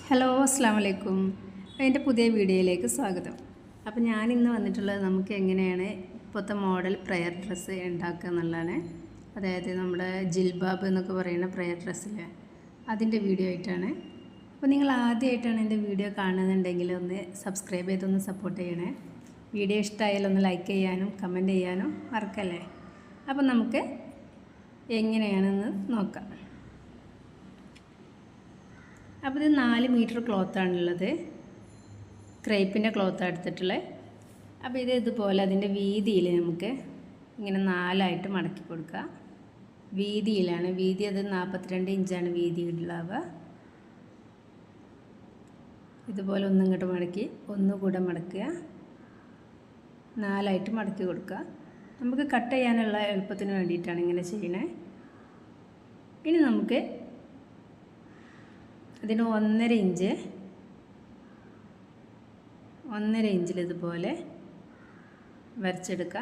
Hello അസ്സാം വലൈക്കും. എൻ്റെ പുതിയ വീഡിയോയിലേക്ക് സ്വാഗതം. അപ്പോൾ ഞാനിന്ന് വന്നിട്ടുള്ളത് നമുക്ക് എങ്ങനെയാണ് ഇപ്പോഴത്തെ മോഡൽ പ്രയർ ഡ്രസ്സ് ഉണ്ടാക്കുക എന്നുള്ളതാണ്. അതായത് നമ്മുടെ ജിൽബാബ് എന്നൊക്കെ പറയുന്ന പ്രയർ ഡ്രസ്സില്ലേ, അതിൻ്റെ വീഡിയോ ആയിട്ടാണ്. അപ്പോൾ നിങ്ങൾ ആദ്യമായിട്ടാണ് എൻ്റെ വീഡിയോ കാണുന്നുണ്ടെങ്കിൽ ഒന്ന് സബ്സ്ക്രൈബ് ചെയ്തൊന്ന് സപ്പോർട്ട് ചെയ്യണേ. വീഡിയോ ഇഷ്ടമായാലും ഒന്ന് ലൈക്ക് ചെയ്യാനും കമൻറ്റ് ചെയ്യാനും മറക്കല്ലേ. അപ്പോൾ നമുക്ക് എങ്ങനെയാണെന്ന് നോക്കാം. അപ്പോൾ ഇത് 4 മീറ്റർ ക്ലോത്താണുള്ളത്, ക്രേപ്പിൻ്റെ ക്ലോത്താണ് എടുത്തിട്ടുള്ളത്. അപ്പോൾ ഇത് ഇതുപോലെ അതിൻ്റെ വീതിയിൽ നമുക്ക് ഇങ്ങനെ 4ആയിട്ട് മടക്കി കൊടുക്കുക. വീതിയിലാണ്, വീതി അത് 42 ഇഞ്ചാണ് വീതി ഉണ്ടാവുക. ഇതുപോലെ ഒന്നിങ്ങോട്ട് മടക്കി ഒന്നുകൂടെ മടക്കുക, 4ആയിട്ട് മടക്കി കൊടുക്കുക. നമുക്ക് കട്ട് ചെയ്യാനുള്ള എളുപ്പത്തിന് വേണ്ടിയിട്ടാണ് ഇങ്ങനെ ചെയ്യണേ. ഇനി നമുക്ക് അതിന് 1.5 ഇഞ്ചിൽ ഇതുപോലെ വരച്ചെടുക്കുക.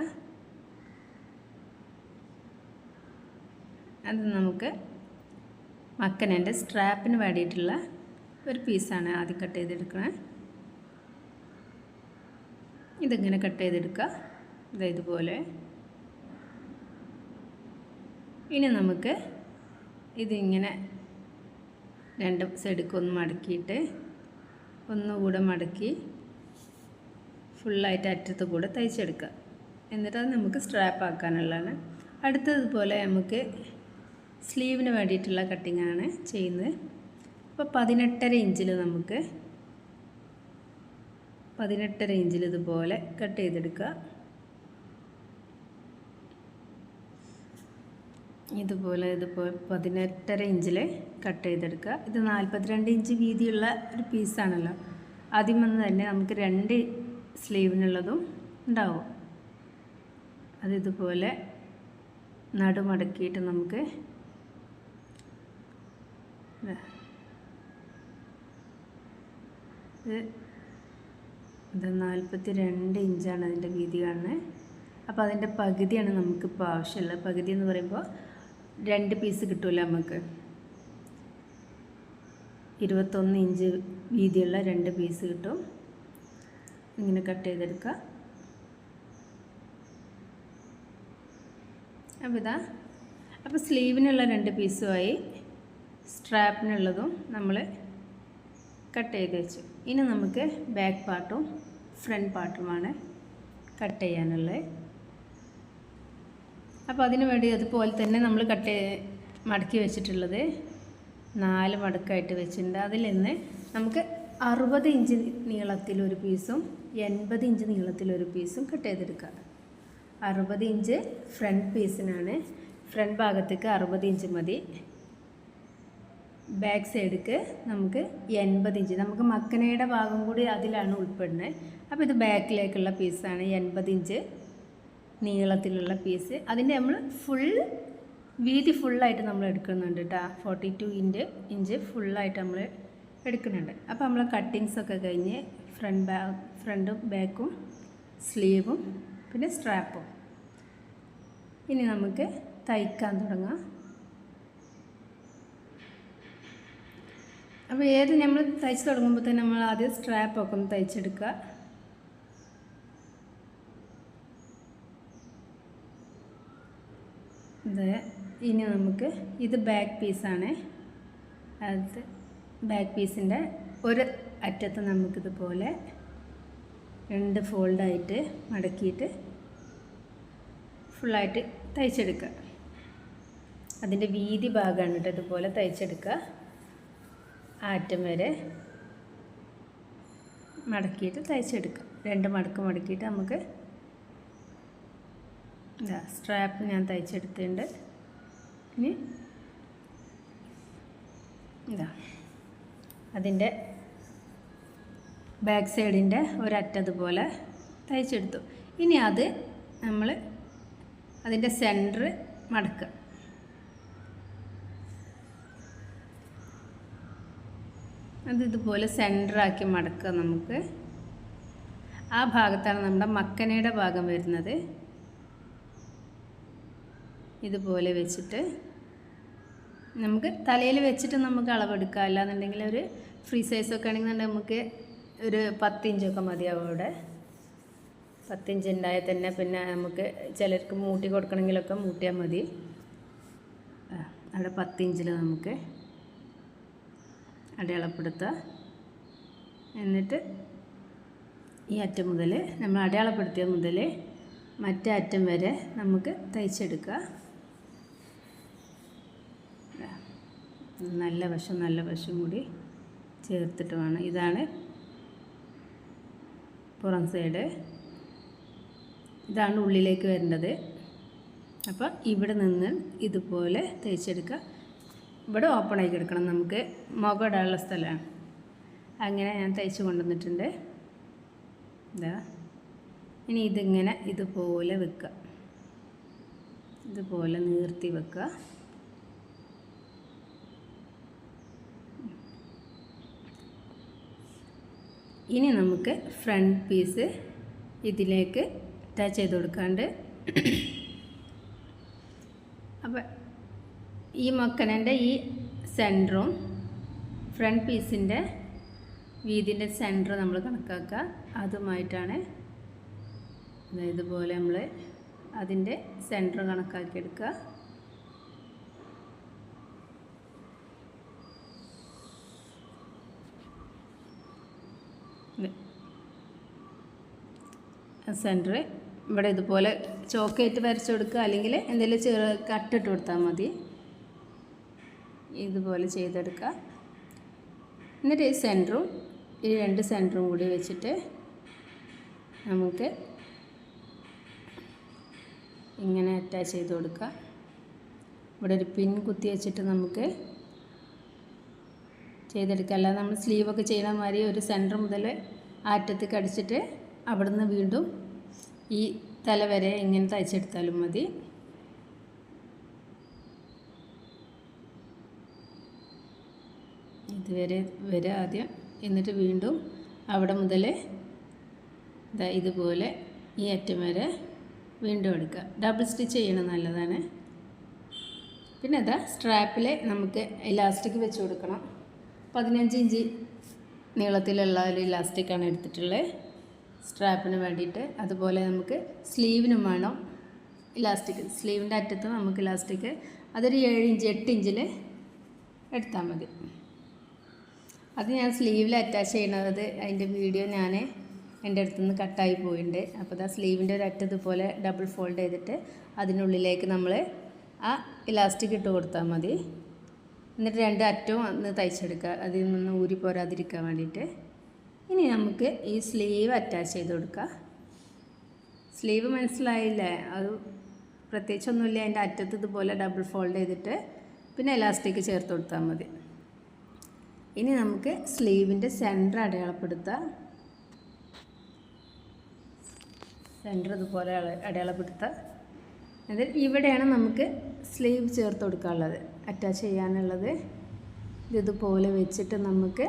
അത് നമുക്ക് മക്കനൻ്റെ സ്ട്രാപ്പിന് വേണ്ടിയിട്ടുള്ള ഒരു പീസാണ് ആദ്യം കട്ട് ചെയ്തെടുക്കണേ. ഇതിങ്ങനെ കട്ട് ചെയ്തെടുക്കുക, ഇതുപോലെ. ഇനി നമുക്ക് ഇതിങ്ങനെ 2 സൈഡിലേക്ക് ഒന്ന് മടക്കിയിട്ട് ഒന്നുകൂടെ മടക്കി ഫുള്ളായിട്ട് അറ്റത്ത് കൂടെ തയ്ച്ചെടുക്കുക. എന്നിട്ട് അത് നമുക്ക് സ്ട്രാപ്പ് ആക്കാനുള്ളതാണ്. അടുത്തതുപോലെ നമുക്ക് സ്ലീവിന് വേണ്ടിയിട്ടുള്ള കട്ടിങ്ങാണ് ചെയ്യുന്നത്. അപ്പോൾ 18.5 ഇഞ്ചിൽ നമുക്ക് 18.5 ഇഞ്ചിൽ ഇതുപോലെ കട്ട് ചെയ്തെടുക്കുക. ഇതുപോലെ 18.5 ഇഞ്ചിൽ കട്ട് ചെയ്തെടുക്കുക. ഇത് 42 ഇഞ്ച് വീതിയുള്ള ഒരു പീസാണല്ലോ. ആദ്യം വന്ന് തന്നെ നമുക്ക് 2 സ്ലീവിനുള്ളതും ഉണ്ടാവും. അതിതുപോലെ നടുമടക്കിയിട്ട് നമുക്ക് ഇത് 42 ഇഞ്ചാണ് അതിൻ്റെ വീതി കാണുന്നത്. അപ്പോൾ അതിൻ്റെ പകുതിയാണ് നമുക്കിപ്പോൾ ആവശ്യമുള്ളത്. പകുതി എന്ന് പറയുമ്പോൾ 2 പീസ് കിട്ടുമല്ലോ നമുക്ക്. 21 ഇഞ്ച് വീതിയുള്ള 2 പീസ് കിട്ടും. ഇങ്ങനെ കട്ട് ചെയ്തെടുക്കുക. അപ്പോൾ സ്ലീവിനുള്ള 2 പീസുമായി സ്ട്രാപ്പിനുള്ളതും നമ്മൾ കട്ട് ചെയ്ത് വെച്ചു. ഇനി നമുക്ക് ബാക്ക് പാർട്ടും ഫ്രണ്ട് പാർട്ടുമാണ് കട്ട് ചെയ്യാനുള്ളത്. അപ്പോൾ അതിന് വേണ്ടി അതുപോലെ തന്നെ നമ്മൾ മടക്കി വെച്ചിട്ടുള്ളത് 4 മടക്കായിട്ട് വെച്ചിട്ടുണ്ട്. അതിൽ നിന്ന് നമുക്ക് 60 ഇഞ്ച് നീളത്തിലൊരു പീസും 80 ഇഞ്ച് നീളത്തിലൊരു പീസും കട്ട് ചെയ്തെടുക്കുക. 60 ഇഞ്ച് ഫ്രണ്ട് പീസിനാണ്. ഫ്രണ്ട് ഭാഗത്തേക്ക് 60 ഇഞ്ച് മതി. ബാക്ക് സൈഡിലേക്ക് നമുക്ക് 80 ഇഞ്ച്. നമുക്ക് മക്കനയുടെ ഭാഗം കൂടി അതിലാണ് ഉൾപ്പെടുന്നത്. അപ്പോൾ ഇത് ബാക്കിലേക്കുള്ള പീസാണ്, 80 ഇഞ്ച് നീളത്തിലുള്ള പീസ്. അതിൻ്റെ നമ്മൾ വീതി ഫുള്ളായിട്ട് നമ്മൾ എടുക്കുന്നുണ്ട് കേട്ടോ. 42 ഇഞ്ച് ഫുള്ളായിട്ട് നമ്മൾ എടുക്കുന്നുണ്ട്. അപ്പോൾ നമ്മൾ കട്ടിങ്സൊക്കെ കഴിഞ്ഞ് ഫ്രണ്ടും ബാക്കും സ്ലീവും പിന്നെ സ്ട്രാപ്പും. ഇനി നമുക്ക് തയ്ക്കാൻ തുടങ്ങാം. അപ്പോൾ നമ്മൾ തയ്ച്ച് തുടങ്ങുമ്പോൾ തന്നെ നമ്മൾ ആദ്യം സ്ട്രാപ്പൊക്കെ ഒന്ന് തയ്ച്ചെടുക്കുക. ഇനി നമുക്ക് ഇത് ബാക്ക് പീസാണ്. അത് ബാക്ക് പീസിൻ്റെ ഒരു അറ്റത്ത് നമുക്കിതുപോലെ 2 ഫോൾഡായിട്ട് മടക്കിയിട്ട് ഫുള്ളായിട്ട് തയ്ച്ചെടുക്കുക. അതിൻ്റെ വീതി ഭാഗമാണ് കേട്ടോ ഇതുപോലെ തയ്ച്ചെടുക്കുക. ആ അറ്റം വരെ മടക്കിയിട്ട് തയ്ച്ചെടുക്കുക. 2 മടക്ക് മടക്കിയിട്ട് നമുക്ക് സ്ട്രാപ്പ് ഞാൻ തയ്ച്ചെടുത്തിട്ടുണ്ട്. ഇനി അതിൻ്റെ ബാക്ക് സൈഡിൻ്റെ ഒരറ്റതുപോലെ തയ്ച്ചെടുത്തു. ഇനി അത് നമ്മൾ അതിൻ്റെ സെൻറ്റർ മടക്കുക. ഇതുപോലെ സെൻറ്ററാക്കി മടക്കുക. നമുക്ക് ആ ഭാഗത്താണ് നമ്മുടെ മക്കനയുടെ ഭാഗം വരുന്നത്. ഇതുപോലെ വെച്ചിട്ട് നമുക്ക് തലയിൽ വെച്ചിട്ട് നമുക്ക് അളവെടുക്കാം. അല്ലാന്നുണ്ടെങ്കിൽ ഒരു ഫ്രീ സൈസൊക്കെ ആണെങ്കിൽ നമുക്ക് ഒരു 10 ഇഞ്ചൊക്കെ മതിയാവും. അവിടെ 10 ഇഞ്ച് ഉണ്ടായാൽ തന്നെ പിന്നെ നമുക്ക് ചിലർക്ക് മൂട്ടി കൊടുക്കണമെങ്കിലൊക്കെ മൂട്ടിയാൽ മതി. അവിടെ 10 ഇഞ്ചിൽ നമുക്ക് അടയാളപ്പെടുത്തുക. എന്നിട്ട് ഈ അറ്റം മുതൽ നമ്മൾ അടയാളപ്പെടുത്തിയ മുതൽ മറ്റേ അറ്റം വരെ നമുക്ക് തയ്ച്ചെടുക്കുക. നല്ല വശം കൂടി ചേർത്തിട്ട് വേണം. ഇതാണ് പുറം സൈഡ്, ഇതാണ് ഉള്ളിലേക്ക് വരേണ്ടത്. അപ്പോൾ ഇവിടെ നിന്ന് ഇതുപോലെ തയ്ച്ചെടുക്കുക. ഇവിടെ ഓപ്പൺ ആക്കി എടുക്കണം, നമുക്ക് മുഖം ഇടാനുള്ള സ്ഥലമാണ്. അങ്ങനെ ഞാൻ തയ്ച്ച് കൊണ്ടുവന്നിട്ടുണ്ട്. ഇതാ, ഇനി ഇതിങ്ങനെ ഇതുപോലെ വെക്കുക, ഇതുപോലെ നീർത്തി വെക്കുക. ഇനി നമുക്ക് ഫ്രണ്ട് പീസ് ഇതിലേക്ക് അറ്റാച്ച് ചെയ്ത് കൊടുക്കാണ്ട്. അപ്പോൾ ഈ മക്കനൻ്റെ ഈ സെൻറ്ററും ഫ്രണ്ട് പീസിൻ്റെ വീതിൻ്റെ സെൻറ്റർ നമ്മൾ കണക്കാക്കുക. അതുമായിട്ടാണ് ഇതുപോലെ നമ്മൾ അതിൻ്റെ സെൻറ്റർ കണക്കാക്കി എടുക്കുക. സെൻറ്റർ ഇവിടെ ഇതുപോലെ ചോക്കേറ്റ് വരച്ച് കൊടുക്കുക, അല്ലെങ്കിൽ എന്തെങ്കിലും കട്ടിട്ട് കൊടുത്താൽ മതി. ഇതുപോലെ ചെയ്തെടുക്കുക. എന്നിട്ട് ഈ സെൻറ്ററും ഈ 2 സെൻറ്ററും കൂടി വെച്ചിട്ട് നമുക്ക് ഇങ്ങനെ അറ്റാച്ച് ചെയ്ത് കൊടുക്കുക. ഇവിടെ ഒരു പിൻ കുത്തി വെച്ചിട്ട് നമുക്ക് ചെയ്തെടുക്കുക. അല്ലാതെ നമ്മൾ സ്ലീവൊക്കെ ചെയ്യണ മാതിരി ഒരു സെൻറ്റർ മുതൽ അറ്റത്തേക്ക് അടിച്ചിട്ട് അവിടുന്ന് വീണ്ടും ഈ തല വരെ ഇങ്ങനെ തയ്ച്ചെടുത്താലും മതി. ഇതുവരെ വരെ ആദ്യം, എന്നിട്ട് വീണ്ടും അവിടെ മുതൽ ഇതുപോലെ ഈ അറ്റം വരെ വീണ്ടും എടുക്കുക. ഡബിൾ സ്റ്റിച്ച് ചെയ്യണം, നല്ലതാണ്. പിന്നെ സ്ട്രാപ്പിൽ നമുക്ക് ഇലാസ്റ്റിക് വെച്ച് കൊടുക്കണം. 15 ഇഞ്ച് നീളത്തിലുള്ള ഒരു ഇലാസ്റ്റിക്കാണ് എടുത്തിട്ടുള്ളത് സ്ട്രാപ്പിന് വേണ്ടിയിട്ട്. അതുപോലെ നമുക്ക് സ്ലീവിനും വേണം ഇലാസ്റ്റിക്. സ്ലീവിൻ്റെ അറ്റത്ത് നമുക്ക് ഇലാസ്റ്റിക് അതൊരു 7 ഇഞ്ച് 8 ഇഞ്ചിൽ എടുത്താൽ മതി. അത് ഞാൻ സ്ലീവിൽ അറ്റാച്ച് ചെയ്യണത് അതിൻ്റെ വീഡിയോ ഞാൻ എൻ്റെ അടുത്തുനിന്ന് കട്ടായി പോയിട്ടുണ്ട്. അപ്പോൾ സ്ലീവിൻ്റെ ഒരു അറ്റം ഇതുപോലെ ഡബിൾ ഫോൾഡ് ചെയ്തിട്ട് അതിനുള്ളിലേക്ക് നമ്മൾ ആ ഇലാസ്റ്റിക് ഇട്ട് കൊടുത്താൽ മതി. എന്നിട്ട് 2 അറ്റവും ഒന്ന് തയ്ച്ചെടുക്കുക, അതിൽ നിന്ന് ഊരി പോരാതിരിക്കാൻ വേണ്ടിയിട്ട്. ഇനി നമുക്ക് ഈ സ്ലീവ് അറ്റാച്ച് ചെയ്ത് കൊടുക്കുക. സ്ലീവ് മനസ്സിലായില്ലേ? അത് പ്രത്യേകിച്ചൊന്നുമില്ല. അതിൻ്റെ അറ്റത്ത് ഇതുപോലെ ഡബിൾ ഫോൾഡ് ചെയ്തിട്ട് പിന്നെ ഇലാസ്റ്റിക് ചേർത്ത് കൊടുത്താൽ മതി. ഇനി നമുക്ക് സ്ലീവിൻ്റെ സെൻറ്റർ അടയാളപ്പെടുത്താം. സെൻറ്റർ ഇതുപോലെ അടയാളപ്പെടുത്താം. എന്നിട്ട് ഇവിടെയാണ് നമുക്ക് സ്ലീവ് ചേർത്ത് കൊടുക്കാനുള്ളത്, അറ്റാച്ച് ചെയ്യാനുള്ളത്. ഇതുപോലെ വെച്ചിട്ട് നമുക്ക്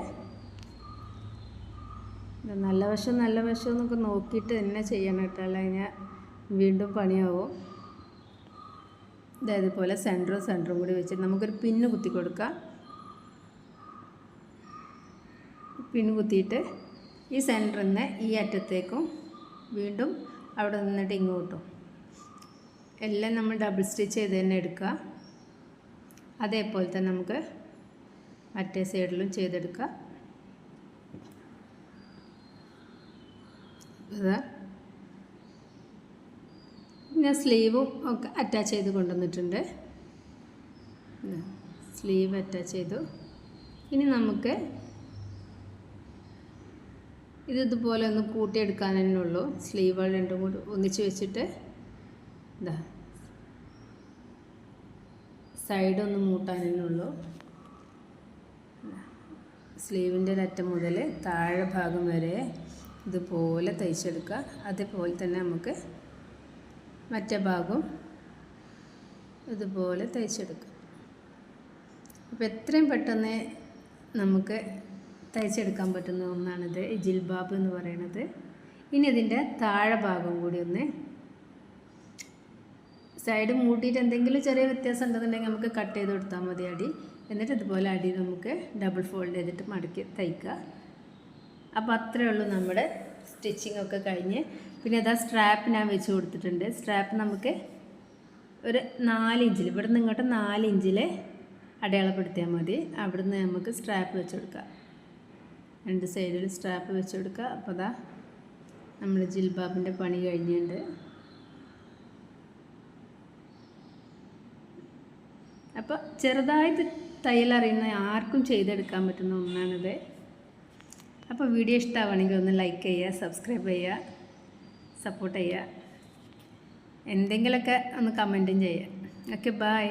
നല്ല വശം എന്നൊക്കെ നോക്കിയിട്ട് തന്നെ ചെയ്യണം കേട്ടോ, അല്ലെങ്കിൽ വീണ്ടും പണിയാവും. ഇതേപോലെ സെൻറ്ററും കൂടി വെച്ചിട്ട് നമുക്കൊരു പിന്ന് കുത്തി കൊടുക്കാം. പിന്ന് കുത്തിയിട്ട് ഈ സെൻറ്ററിൽ നിന്ന് ഈ അറ്റത്തേക്കും വീണ്ടും അവിടെ നിന്നിട്ട് ഇങ്ങോട്ടും എല്ലാം നമ്മൾ ഡബിൾ സ്റ്റിച്ച് ചെയ്ത് തന്നെ എടുക്കുക. അതേപോലെ തന്നെ നമുക്ക് മറ്റേ സൈഡിലും ചെയ്തെടുക്കുക. പിന്നെ സ്ലീവും ഒക്കെ അറ്റാച്ച് ചെയ്ത് കൊണ്ടുവന്നിട്ടുണ്ട്. സ്ലീവ് അറ്റാച്ച് ചെയ്തു. ഇനി നമുക്ക് ഇതുപോലെ ഒന്ന് കൂട്ടിയെടുക്കാൻ തന്നെ ഉള്ളൂ. സ്ലീവ് രണ്ടും കൂടി ഒന്നിച്ച് വെച്ചിട്ട് സൈഡൊന്ന് മൂട്ടാൻ തന്നെ ഉള്ളൂ. സ്ലീവിൻ്റെ ഒരറ്റം മുതൽ താഴെ ഭാഗം വരെ ഇതുപോലെ തയ്ച്ചെടുക്കുക. അതേപോലെ തന്നെ നമുക്ക് മറ്റേ ഭാഗവും ഇതുപോലെ തയ്ച്ചെടുക്കുക. അപ്പോൾ എത്രയും പെട്ടെന്ന് നമുക്ക് തയ്ച്ചെടുക്കാൻ പറ്റുന്ന ഒന്നാണിത്, ഈ ജിൽബാബ് എന്ന് പറയുന്നത്. ഇനി ഇതിൻ്റെ താഴെ ഭാഗം കൂടി ഒന്ന് സൈഡ് മൂട്ടിയിട്ട് എന്തെങ്കിലും ചെറിയ വ്യത്യാസം ഉണ്ടെന്നുണ്ടെങ്കിൽ നമുക്ക് കട്ട് ചെയ്ത് കൊടുത്താൽ മതി അടി. എന്നിട്ട് ഇതുപോലെ അടി നമുക്ക് ഡബിൾ ഫോൾഡ് ചെയ്തിട്ട് മടക്കി തയ്ക്കുക. അപ്പോൾ അത്രയേ ഉള്ളൂ നമ്മുടെ സ്റ്റിച്ചിങ് ഒക്കെ കഴിഞ്ഞ്. പിന്നെ അതാ സ്ട്രാപ്പ് ഞാൻ വെച്ച് കൊടുത്തിട്ടുണ്ട്. സ്ട്രാപ്പ് നമുക്ക് ഒരു 4 ഇഞ്ചിൽ, ഇവിടെ നിന്ന് ഇങ്ങോട്ട് 4 ഇഞ്ചിൽ അടയാളപ്പെടുത്തിയാൽ മതി. അവിടുന്ന് നമുക്ക് സ്ട്രാപ്പ് വെച്ച് കൊടുക്കാം. 2 സൈഡിൽ സ്ട്രാപ്പ് വെച്ച് കൊടുക്കുക. അപ്പോൾ അതാ നമ്മൾ ജിൽബാബിൻ്റെ പണി കഴിഞ്ഞിട്ടുണ്ട്. അപ്പോൾ ചെറുതായിട്ട് തയ്യൽ അറിയുന്ന ആർക്കും ചെയ്തെടുക്കാൻ പറ്റുന്ന ഒന്നാണിത്. അപ്പോൾ വീഡിയോ ഇഷ്ടമാണെങ്കിൽ ഒന്ന് ലൈക്ക് ചെയ്യുക, സബ്സ്ക്രൈബ് ചെയ്യുക, സപ്പോർട്ട് ചെയ്യുക, എന്തെങ്കിലുമൊക്കെ ഒന്ന് കമൻറ്റും ചെയ്യുക. Okay, by.